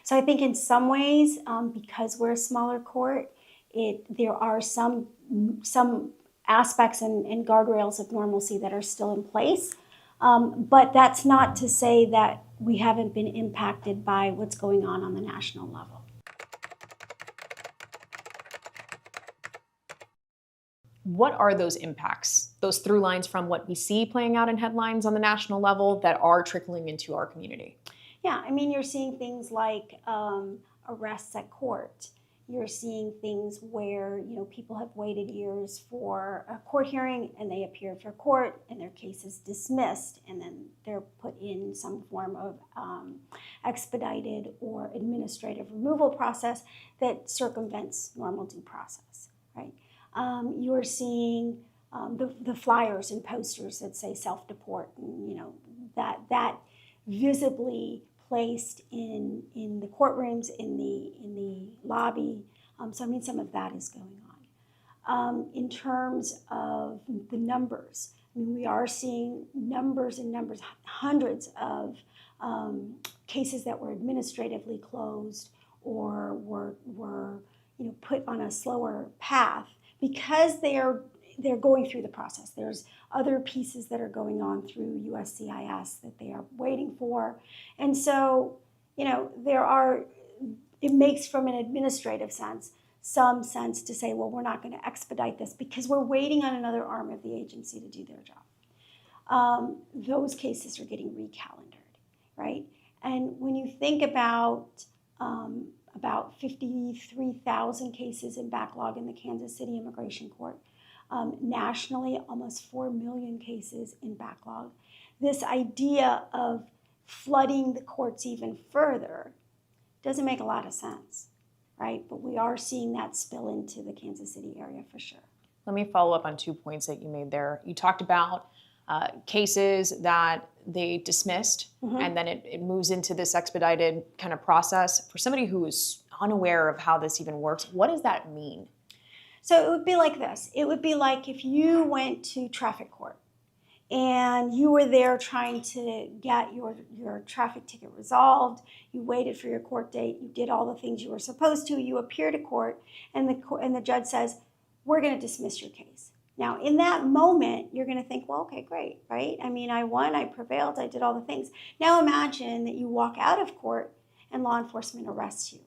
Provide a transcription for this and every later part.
So I think in some ways, because we're a smaller court, there are some aspects and guardrails of normalcy that are still in place. But that's not to say that we haven't been impacted by what's going on the national level. What are those impacts, those through lines from what we see playing out in headlines on the national level that are trickling into our community? Yeah, I mean, you're seeing things like arrests at court. You're seeing things where, people have waited years for a court hearing and they appear for court and their case is dismissed and then they're put in some form of expedited or administrative removal process that circumvents normal due process, right? You're seeing the flyers and posters that say self-deport, and that visibly placed in the courtrooms, in the lobby. So I mean, some of that is going on. In terms of the numbers, I mean, we are seeing numbers and numbers, hundreds of cases that were administratively closed or were put on a slower path because they're going through the process. There's other pieces that are going on through USCIS that they are waiting for. And so, it makes from an administrative sense, some sense to say, well, we're not going to expedite this because we're waiting on another arm of the agency to do their job. Those cases are getting recalendared, right? And when you think about 53,000 cases in backlog in the Kansas City Immigration Court. Nationally, almost 4 million cases in backlog. This idea of flooding the courts even further doesn't make a lot of sense, right? But we are seeing that spill into the Kansas City area for sure. Let me follow up on 2 points that you made there. You talked about cases that they dismissed, and then it moves into this expedited kind of process. For somebody who is unaware of how this even works, what does that mean? So it would be like this. It would be like if you went to traffic court and you were there trying to get your traffic ticket resolved, you waited for your court date, you did all the things you were supposed to, you appear to court, and the judge says, we're going to dismiss your case. Now, in that moment, you're going to think, well, okay, great, right? I mean, I won, I prevailed, I did all the things. Now imagine that you walk out of court and law enforcement arrests you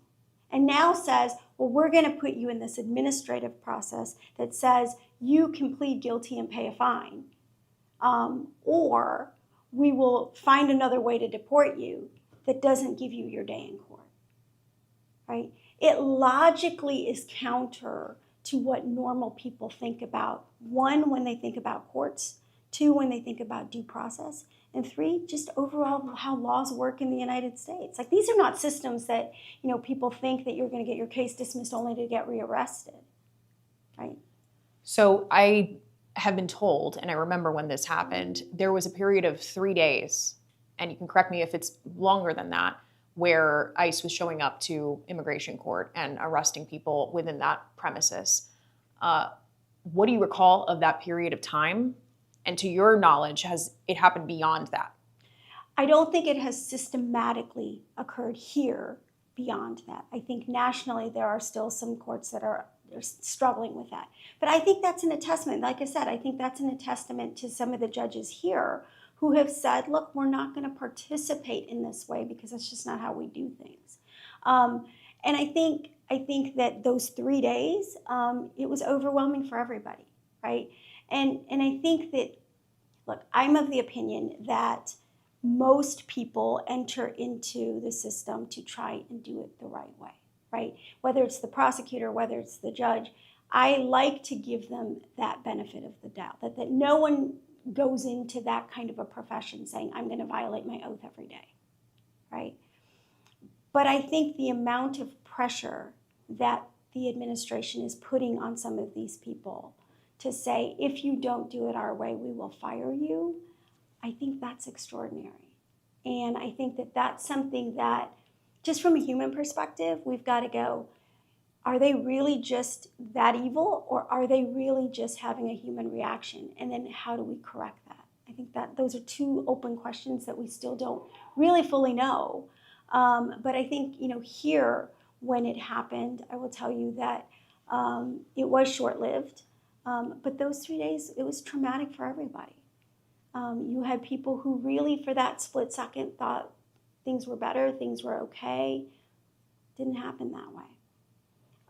and now says, well, we're going to put you in this administrative process that says you can plead guilty and pay a fine, or we will find another way to deport you that doesn't give you your day in court, right? It logically is counter to what normal people think about. 1, when they think about courts. 2, when they think about due process. And 3, just overall how laws work in the United States. Like, these are not systems that, people think that you're going to get your case dismissed only to get rearrested, right? So I have been told, and I remember when this happened, there was a period of 3 days, and you can correct me if it's longer than that, where ICE was showing up to immigration court and arresting people within that premises. What do you recall of that period of time? And to your knowledge, has it happened beyond that? I don't think it has systematically occurred here beyond that. I think nationally there are still some courts that are struggling with that. But I think that's an attestament, like I said, I think that's an testament to some of the judges here who have said, look, we're not going to participate in this way because that's just not how we do things. And I think that those 3 days, it was overwhelming for everybody, right? And I think that, look, I'm of the opinion that most people enter into the system to try and do it the right way, right? Whether it's the prosecutor, whether it's the judge, I like to give them that benefit of the doubt, that no one goes into that kind of a profession saying, I'm going to violate my oath every day, right? But I think the amount of pressure that the administration is putting on some of these people to say, if you don't do it our way, we will fire you, I think that's extraordinary. And I think that that's something that, just from a human perspective, we've got to go, are they really just that evil, or are they really just having a human reaction? And then how do we correct that? I think that those are 2 open questions that we still don't really fully know. But I think, here, when it happened, I will tell you that it was short-lived. But those 3 days, it was traumatic for everybody. You had people who really, for that split second, thought things were better, things were okay. Didn't happen that way.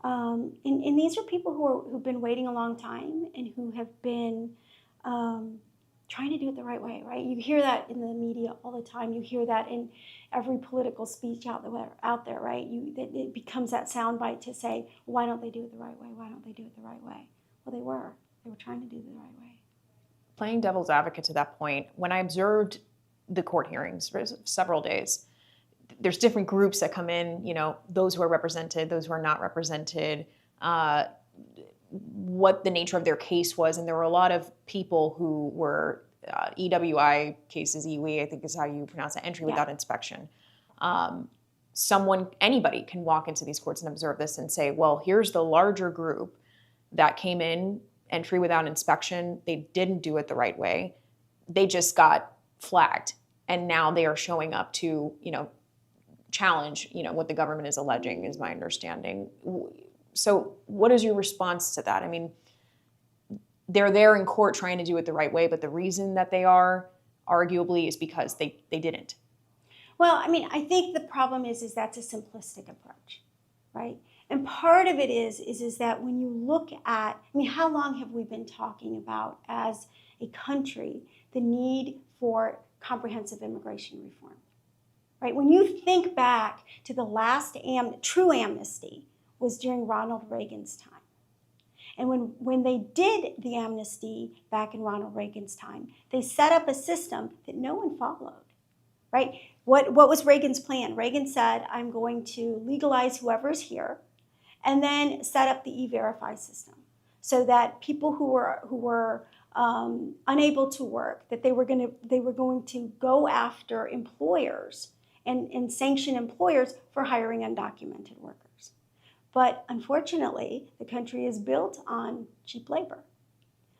And these are people who've been waiting a long time and who have been trying to do it the right way, right? You hear that in the media all the time. You hear that in every political speech out there, right? It becomes that soundbite to say, why don't they do it the right way? Why don't they do it the right way? Well, they were trying to do it the right way. Playing devil's advocate to that point, when I observed the court hearings for several days, there's different groups that come in, those who are represented, those who are not represented, what the nature of their case was. And there were a lot of people who were EWI cases, EWI, I think is how you pronounce it, entry without inspection. Anybody can walk into these courts and observe this and say, well, here's the larger group that came in, entry without inspection. They didn't do it the right way. They just got flagged. And now they are showing up to, challenge, what the government is alleging, is my understanding. So what is your response to that? I mean, they're there in court trying to do it the right way, but the reason that they are, arguably, is because they didn't. Well, I mean, I think the problem is that's a simplistic approach, right? And part of it is that when you look at, how long have we been talking about as a country the need for comprehensive immigration reform, right? When you think back to the last true amnesty was during Ronald Reagan's time. And when they did the amnesty back in Ronald Reagan's time, they set up a system that no one followed, right? What was Reagan's plan? Reagan said, I'm going to legalize whoever's here, and then set up the E-Verify system so that people who were unable to work, that they were going to go after employers and sanction employers for hiring undocumented workers. But unfortunately, the country is built on cheap labor.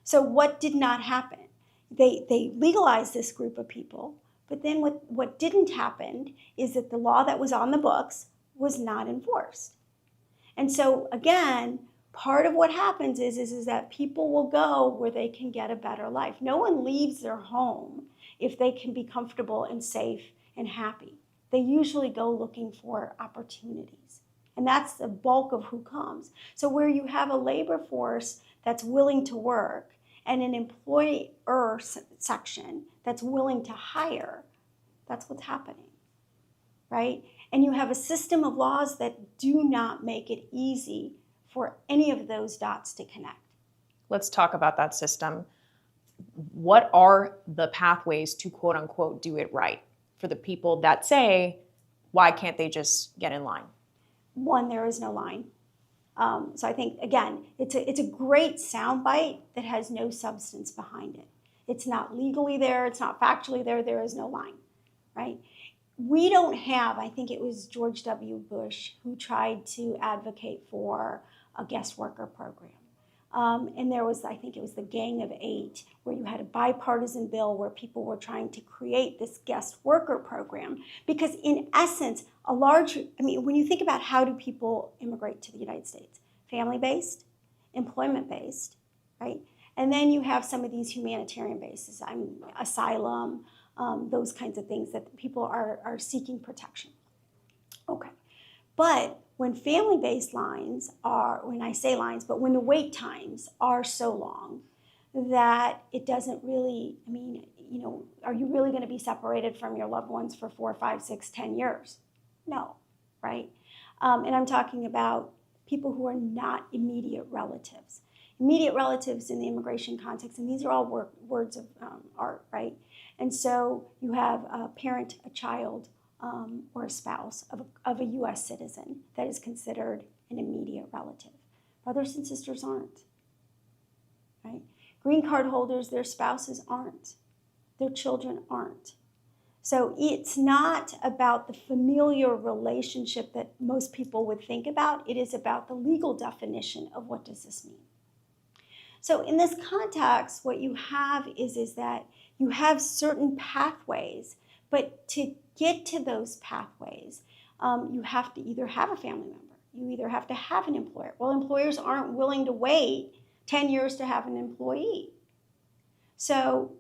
So what did not happen? They legalized this group of people, but then what didn't happen is that the law that was on the books was not enforced. And so again, part of what happens is that people will go where they can get a better life. No one leaves their home if they can be comfortable and safe and happy. They usually go looking for opportunities. And that's the bulk of who comes. So where you have a labor force that's willing to work and an employer section that's willing to hire, that's what's happening, right? And you have a system of laws that do not make it easy for any of those dots to connect. Let's talk about that system. What are the pathways to, quote unquote, do it right for the people that say, why can't they just get in line? One, there is no line. So I think, again, it's a great soundbite that has no substance behind it. It's not legally there. It's not factually there. There is no line, right? We don't have, I think it was George W. Bush who tried to advocate for a guest worker program. And there was, I think it was the Gang of Eight, where you had a bipartisan bill where people were trying to create this guest worker program. Because in essence, when you think about how do people immigrate to the United States? Family-based, employment-based, right? And then you have some of these humanitarian bases, asylum, those kinds of things that people are seeking protection. Okay. But when family-based lines when I say lines, but when the wait times are so long that it doesn't really, are you really going to be separated from your loved ones for 4, 5, 6, 10 years? No, right? And I'm talking about people who are not immediate relatives. Immediate relatives in the immigration context, and these are all words of art, right? And so you have a parent, a child, or a spouse of a U.S. citizen that is considered an immediate relative. Brothers and sisters aren't, right? Green card holders, their spouses aren't. Their children aren't. So it's not about the familiar relationship that most people would think about. It is about the legal definition of what does this mean. So in this context, what you have is that you have certain pathways, but to get to those pathways, you have to either have a family member, you either have to have an employer. Well, employers aren't willing to wait 10 years to have an employee. So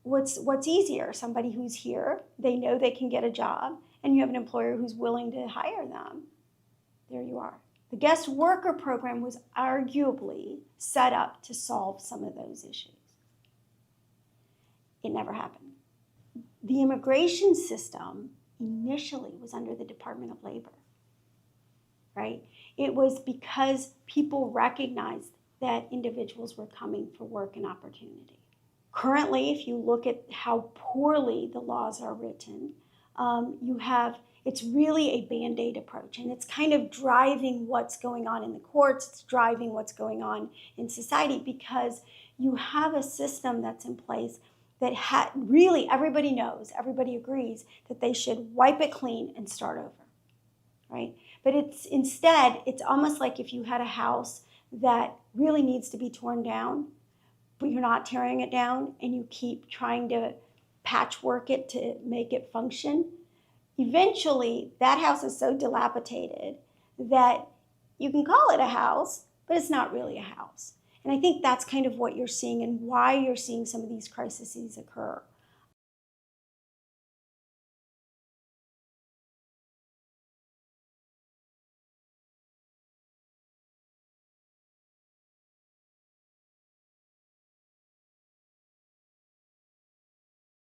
what's easier? Somebody who's here, they know they can get a job, and you have an employer who's willing to hire them. There you are. The guest worker program was arguably set up to solve some of those issues. It never happened. The immigration system initially was under the Department of Labor, right? It was because people recognized that individuals were coming for work and opportunity. Currently, if you look at how poorly the laws are written, it's really a Band-Aid approach, and it's kind of driving what's going on in the courts, it's driving what's going on in society, because you have a system that's in place that really everybody knows, everybody agrees that they should wipe it clean and start over, right? But instead, it's almost like if you had a house that really needs to be torn down, but you're not tearing it down, and you keep trying to patchwork it to make it function. Eventually, that house is so dilapidated that you can call it a house, but it's not really a house. And I think that's kind of what you're seeing and why you're seeing some of these crises occur.